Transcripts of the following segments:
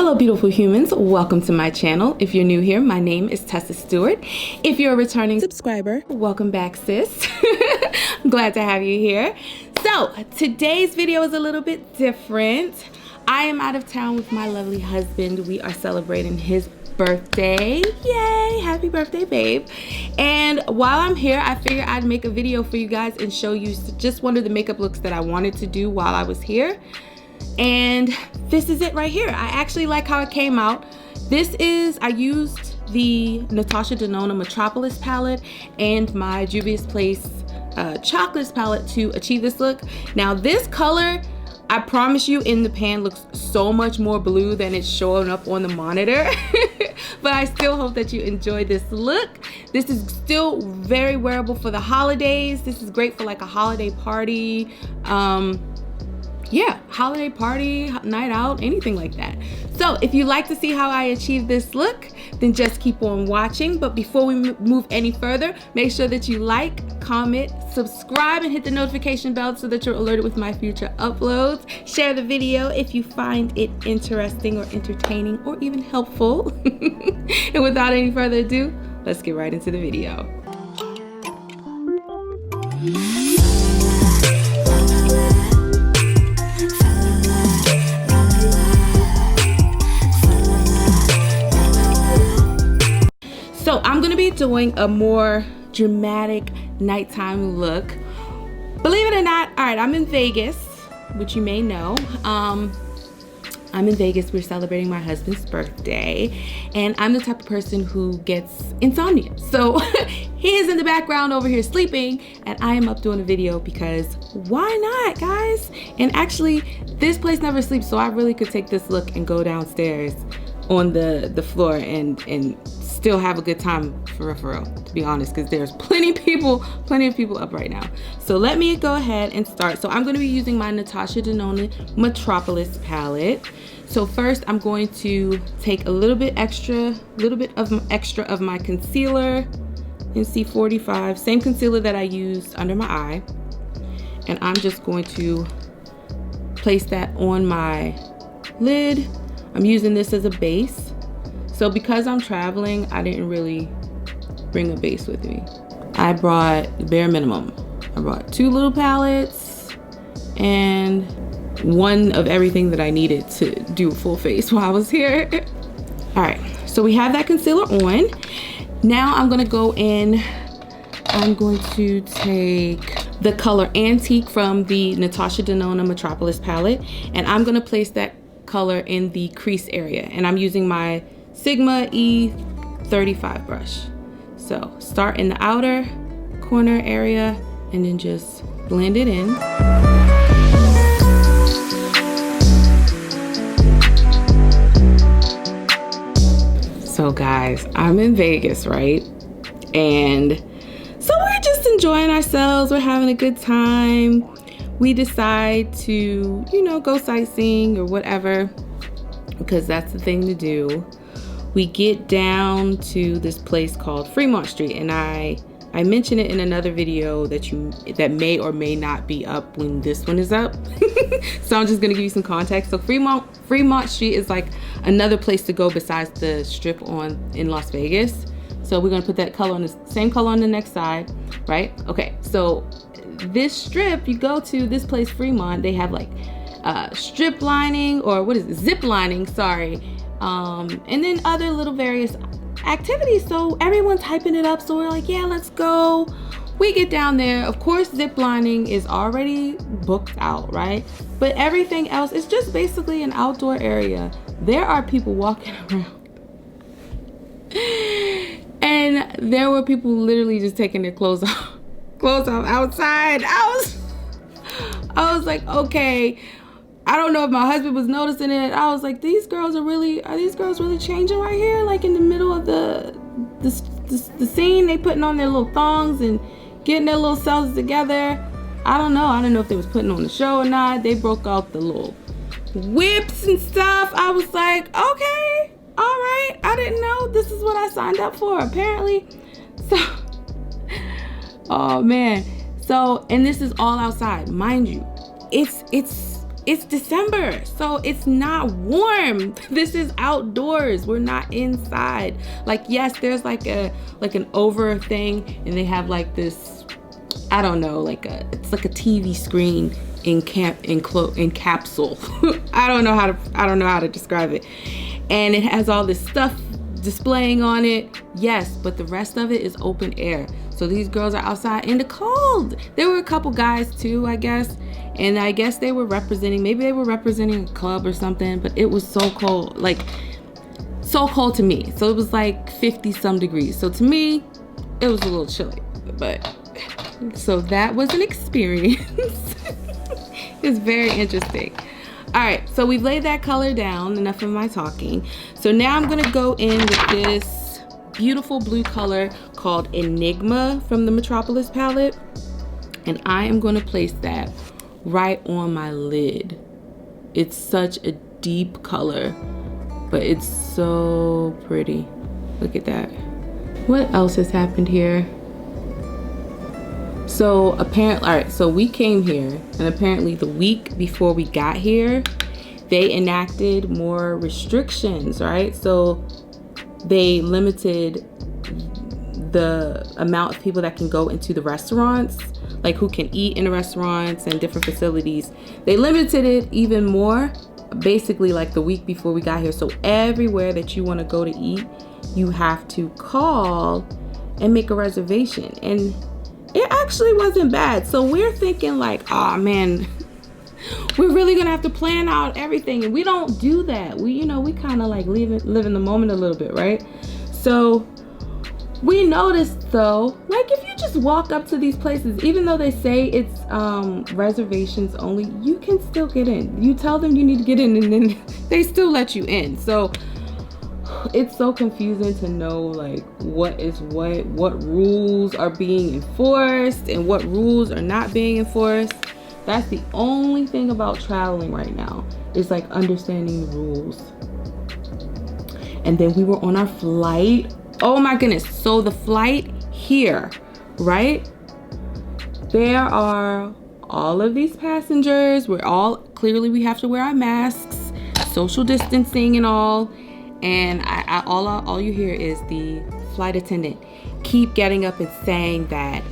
Hello beautiful humans, welcome to my channel. If you're new here, my name is Tessa Stewart. If you're a returning subscriber, welcome back sis. I'm glad to have you here. So today's video is a little bit different. I am out of town with my lovely husband. We are celebrating his birthday. Yay, happy birthday babe. And while I'm here, I figured I'd make a video for you guys and show you just one of the makeup looks that I wanted to do while I was here. And this is it right here. I actually like how it came out. I used the Natasha Denona Metropolis palette and my Juvia's Place Chocolates palette to achieve this look. Now this color, I promise you, in the pan looks so much more blue than it's showing up on the monitor. But I still hope that you enjoy this look. This is still very wearable for the holidays. This is great for like a holiday party. Yeah, holiday party, night out, anything like that. So if you like to see how I achieve this look, then just keep on watching. But before we move any further, make sure that you like, comment, subscribe, and hit the notification bell so that you're alerted with my future uploads. Share the video if you find it interesting or entertaining or even helpful. And without any further ado, let's get right into the video. So I'm gonna be doing a more dramatic nighttime look. Believe it or not, all right, I'm in Vegas, which you may know. I'm in Vegas, we're celebrating my husband's birthday, and I'm the type of person who gets insomnia. So he is in the background over here sleeping, and I am up doing a video because why not, guys? And actually, this place never sleeps, so I really could take this look and go downstairs on the floor and still have a good time for real, to be honest, because there's plenty of people up right now. So let me go ahead and start. So I'm going to be using my Natasha Denona Metropolis palette. So first I'm going to take a little bit extra of my concealer in C45, same concealer that I used under my eye, and I'm just going to place that on my lid. I'm using this as a base. So because I'm traveling, I didn't really bring a base with me. I brought the bare minimum. I brought 2 little palettes and one of everything that I needed to do a full face while I was here. All right, so we have that concealer on. Now I'm gonna go in, I'm going to take the color Antique from the Natasha Denona Metropolis palette, and I'm gonna place that color in the crease area, and I'm using my Sigma E35 brush. So start in the outer corner area and then just blend it in. So guys, I'm in Vegas, right? And so we're just enjoying ourselves. We're having a good time. We decide to, you know, go sightseeing or whatever, because that's the thing to do. We get down to this place called Fremont Street, and I mentioned it in another video that may or may not be up when this one is up. So I'm just gonna give you some context. So Fremont Street is like another place to go besides the strip in Las Vegas. So we're gonna put that color on the same color on the next side, right? Okay, so this strip, you go to this place Fremont, they have like strip lining, or what is it, zip lining, sorry, and then other little various activities. So everyone's hyping it up, so we're like, yeah, let's go. We get down there, of course zip lining is already booked out, right? But everything else is just basically an outdoor area. There are people walking around and there were people literally just taking their clothes off outside. I was like, okay, I don't know if my husband was noticing it. I was like, are these girls really changing right here? Like in the middle of the scene, they putting on their little thongs and getting their little selves together. I don't know if they was putting on the show or not. They broke out the little whips and stuff. I was like, okay, all right. I didn't know this is what I signed up for, apparently. So, oh man. So, and this is all outside, mind you. It's it's December, so it's not warm. This is outdoors. We're not inside. Like, yes, there's like an over thing, and they have like this, I don't know, it's like a TV screen in capsule. I don't know how to describe it. And it has all this stuff displaying on it. Yes, but the rest of it is open air. So these girls are outside in the cold. There were a couple guys too, I guess. And I guess they were representing, maybe they were representing a club or something, but it was so cold, like so cold to me. So it was like 50 some degrees. So to me, it was a little chilly, but so that was an experience. It's very interesting. All right, so we've laid that color down, enough of my talking. So now I'm gonna go in with this beautiful blue color called Enigma from the Metropolis palette. And I am gonna place that right on my lid. It's such a deep color, but it's so pretty. Look at that. What else has happened here? So apparently, all right, so we came here, and apparently the week before we got here, they enacted more restrictions, right? So they limited the amount of people that can go into the restaurants, like who can eat in the restaurants and different facilities. They limited it even more, basically like the week before we got here. So everywhere that you want to go to eat, you have to call and make a reservation. And it actually wasn't bad. So we're thinking like, oh man, we're really gonna have to plan out everything. And we don't do that. We kind of like live in the moment a little bit, right? So we noticed though, like if you just walk up to these places, even though they say it's reservations only, you can still get in. You tell them you need to get in, and then they still let you in. So it's so confusing to know like what is what rules are being enforced and what rules are not being enforced. That's the only thing about traveling right now, is like understanding the rules. And then we were on our flight. Oh my goodness. So the flight here, right? There are all of these passengers. We have to wear our masks, social distancing and all. And all you hear is the flight attendant keep getting up and saying that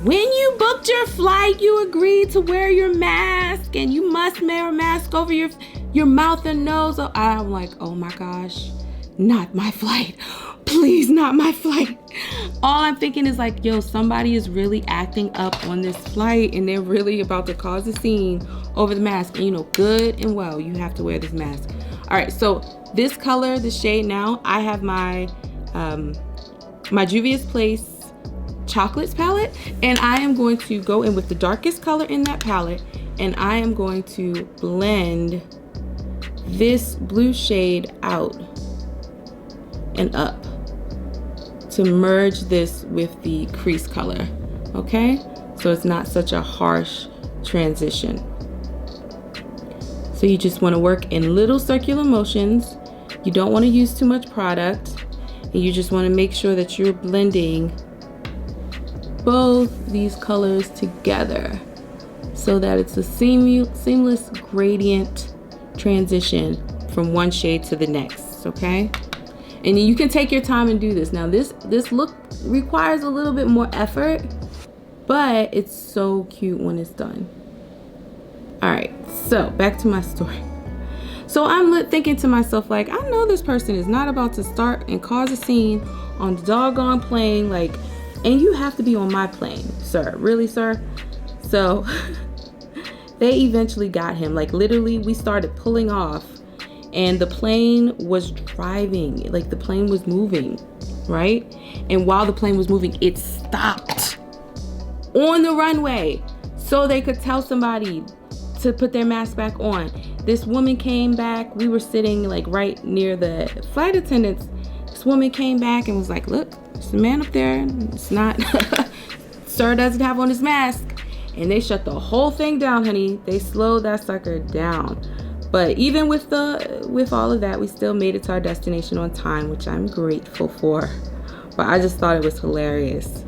when you booked your flight, you agreed to wear your mask, and you must wear a mask over your mouth and nose. I'm like, oh my gosh, not my flight. Please, not my flight. All I'm thinking is like, yo, somebody is really acting up on this flight, and they're really about to cause a scene over the mask. And good and well, you have to wear this mask. All right, so this color, the shade now, I have my my Juvia's Place Chocolates palette, and I am going to go in with the darkest color in that palette, and I am going to blend this blue shade out and up to merge this with the crease color, okay? So it's not such a harsh transition. So you just want to work in little circular motions. You don't want to use too much product, and you just want to make sure that you're blending both these colors together so that it's a seamless gradient transition from one shade to the next, okay? And you can take your time and do this. Now this look requires a little bit more effort, but it's so cute when it's done. All right, so back to my story. So I'm thinking to myself, like, I know this person is not about to start and cause a scene on the doggone plane, like, and you have to be on my plane, sir. Really, sir? So they eventually got him. Like, literally, we started pulling off, and the plane was driving. Like, the plane was moving, right? And while the plane was moving, it stopped on the runway so they could tell somebody to put their mask back on. This woman came back. We were sitting like right near the flight attendants. This woman came back and was like, look, there's a man up there. It's not, sir doesn't have on his mask. And they shut the whole thing down, honey. They slowed that sucker down. But even with all of that, we still made it to our destination on time, which I'm grateful for. But I just thought it was hilarious.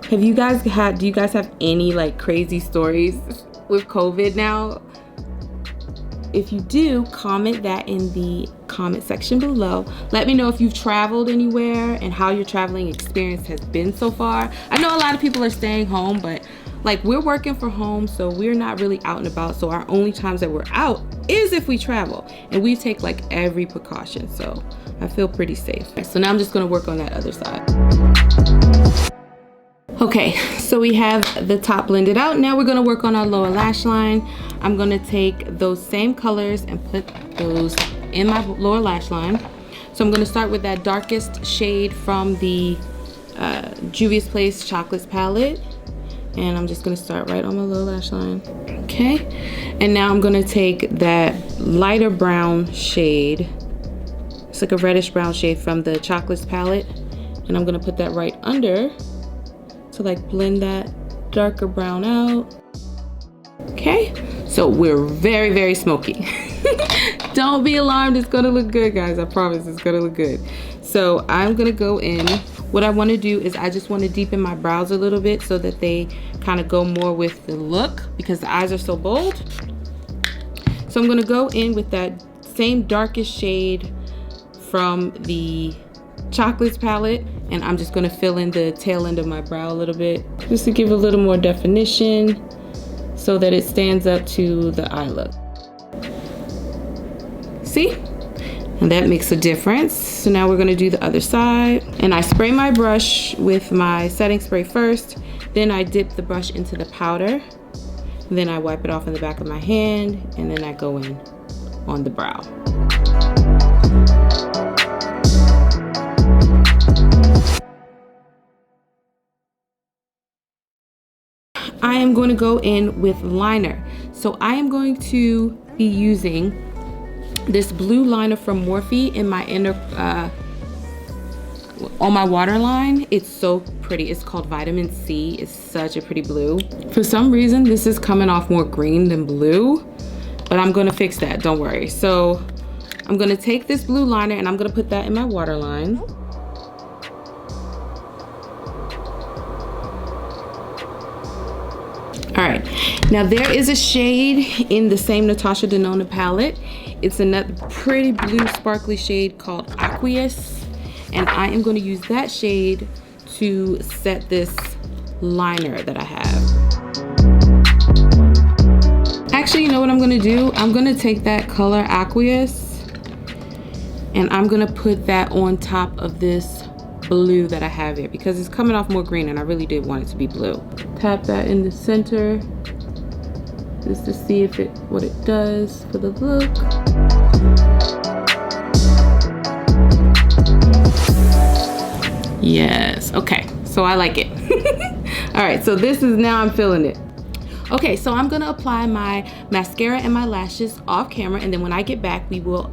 Do you guys have any like crazy stories with COVID now? if you do, comment that in the comment section below. Let me know if you've traveled anywhere and how your traveling experience has been so far. I know a lot of people are staying home, but like we're working from home, so we're not really out and about. So our only times that we're out is if we travel, and we take like every precaution. So I feel pretty safe. So now I'm just gonna work on that other side. Okay, so we have the top blended out. Now we're gonna work on our lower lash line. I'm gonna take those same colors and put those in my lower lash line. So I'm gonna start with that darkest shade from the Juvia's Place Chocolates palette. And I'm just gonna start right on my lower lash line. Okay, and now I'm gonna take that lighter brown shade. It's like a reddish brown shade from the Chocolates palette. And I'm gonna put that right under to like blend that darker brown out. Okay, so we're very, very smoky. Don't be alarmed, it's gonna look good, guys. I promise it's gonna look good. So I'm gonna go in. What I wanna do is I just wanna deepen my brows a little bit so that they kind of go more with the look because the eyes are so bold. So I'm gonna go in with that same darkest shade from the Chocolates palette, and I'm just gonna fill in the tail end of my brow a little bit just to give a little more definition so that it stands up to the eye look. See? And that makes a difference. So now we're gonna do the other side. And I spray my brush with my setting spray first, then I dip the brush into the powder, then I wipe it off in the back of my hand, and then I go in on the brow. I am going to go in with liner. So I am going to be using this blue liner from Morphe in my inner, on my waterline. It's so pretty. It's called Vitamin C. It's such a pretty blue. For some reason, this is coming off more green than blue, but I'm gonna fix that, don't worry. So I'm gonna take this blue liner and I'm gonna put that in my waterline. All right, now there is a shade in the same Natasha Denona palette. It's another pretty blue sparkly shade called Aqueous, and I am going to use that shade to set this liner that I have. Actually, you know what I'm going to do? I'm going to take that color Aqueous and I'm going to put that on top of this blue that I have here because it's coming off more green and I really did want it to be blue. Tap that in the center just to see if what it does for the look. Yes, okay, so I like it. All right, so this is, now I'm feeling it. Okay, so I'm gonna apply my mascara and my lashes off camera, and then when I get back, we will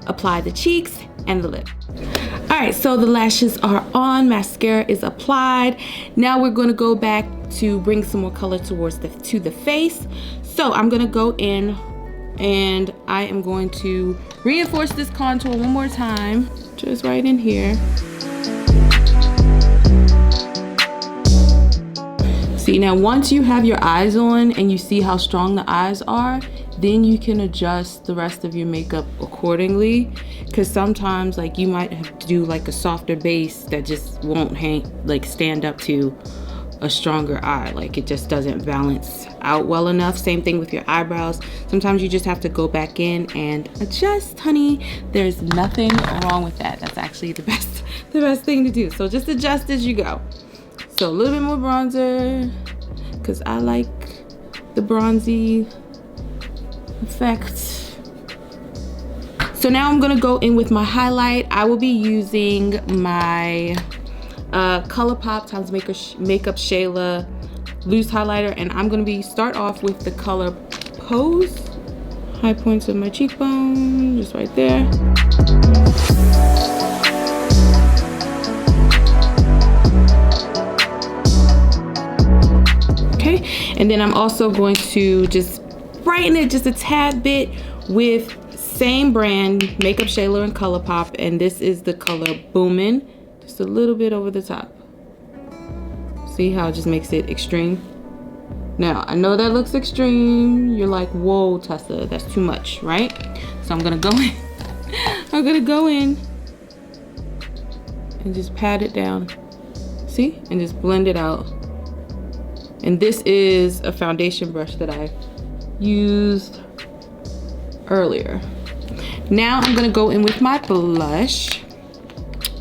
apply the cheeks and the lip. All right, so the lashes are on, mascara is applied. Now we're gonna go back to bring some more color towards the face. So I'm gonna go in and I am going to reinforce this contour one more time, just right in here. See, now once you have your eyes on and you see how strong the eyes are, then you can adjust the rest of your makeup accordingly. Because sometimes like you might have to do like a softer base that just won't stand up to a stronger eye. Like it just doesn't balance out well enough. Same thing with your eyebrows. Sometimes you just have to go back in and adjust, honey. There's nothing wrong with that. That's actually the best thing to do. So just adjust as you go. So a little bit more bronzer, because I like the bronzy effect. So now I'm gonna go in with my highlight. I will be using my Colourpop times MakeupShayla loose highlighter, and I'm gonna start off with the color Pose. High points of my cheekbone, just right there. Okay, and then I'm also going to just brighten it just a tad bit with same brand, MakeupShayla and Colourpop, and this is the color Boomin', just a little bit over the top. See how it just makes it extreme? Now, I know that looks extreme. You're like, whoa, Tessa, that's too much, right? So I'm gonna go in. I'm gonna go in and just pat it down. See? And just blend it out. And this is a foundation brush that I used earlier. Now I'm gonna go in with my blush.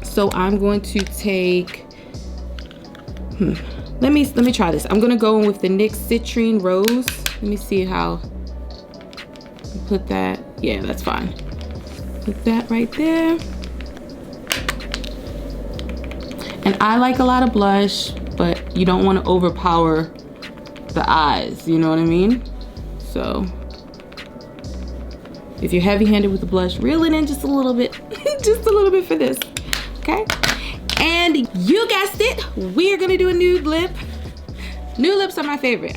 So I'm going to take, let me try this. I'm gonna go in with the NYX Citrine Rose. Let me see how, put that, yeah, that's fine. Put that right there. And I like a lot of blush, but you don't want to overpower the eyes, you know what I mean? So if you're heavy-handed with the blush, reel it in just a little bit, just a little bit for this, okay? And you guessed it, we are gonna do a nude lip. Nude lips are my favorite.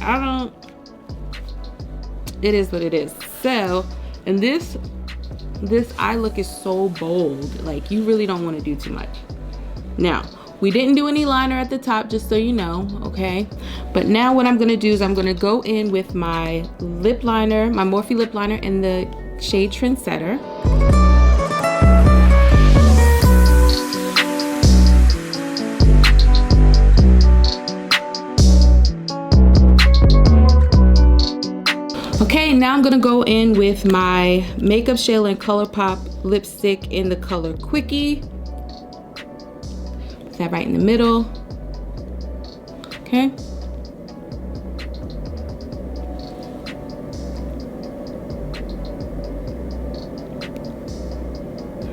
It is what it is. So, and this eye look is so bold, like you really don't want to do too much. Now, we didn't do any liner at the top, just so you know, okay? But now what I'm gonna do is I'm gonna go in with my lip liner, my Morphe lip liner in the shade Trendsetter. Okay, now I'm gonna go in with my MakeupShayla and Colourpop lipstick in the color Quickie. Put that right in the middle. Okay.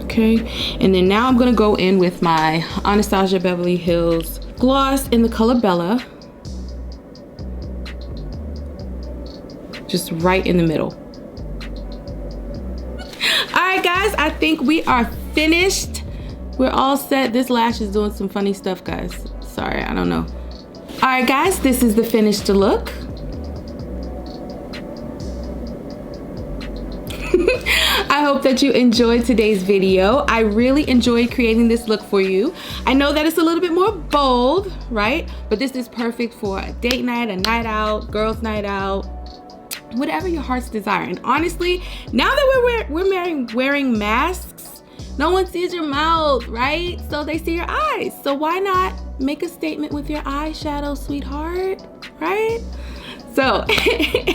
Okay, and then now I'm gonna go in with my Anastasia Beverly Hills gloss in the color Bella. Just right in the middle. All right, guys, I think we are finished. We're all set. This lash is doing some funny stuff, guys. Sorry, I don't know. All right, guys, this is the finished look. I hope that you enjoyed today's video. I really enjoyed creating this look for you. I know that it's a little bit more bold, right? But this is perfect for a date night, a night out, girls' night out, whatever your heart's desire. And honestly, now that we're wearing masks, no one sees your mouth, right? So they see your eyes. So why not make a statement with your eyeshadow, sweetheart, right? So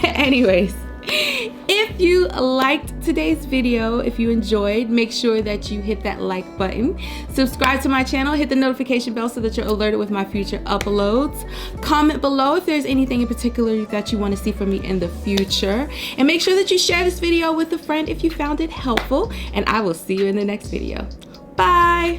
anyways, if you liked today's video, if you enjoyed, make sure that you hit that like button, subscribe to my channel, hit the notification bell so that you're alerted with my future uploads. Comment below if there's anything in particular that you want to see from me in the future, and make sure that you share this video with a friend if you found it helpful, and I will see you in the next video. Bye.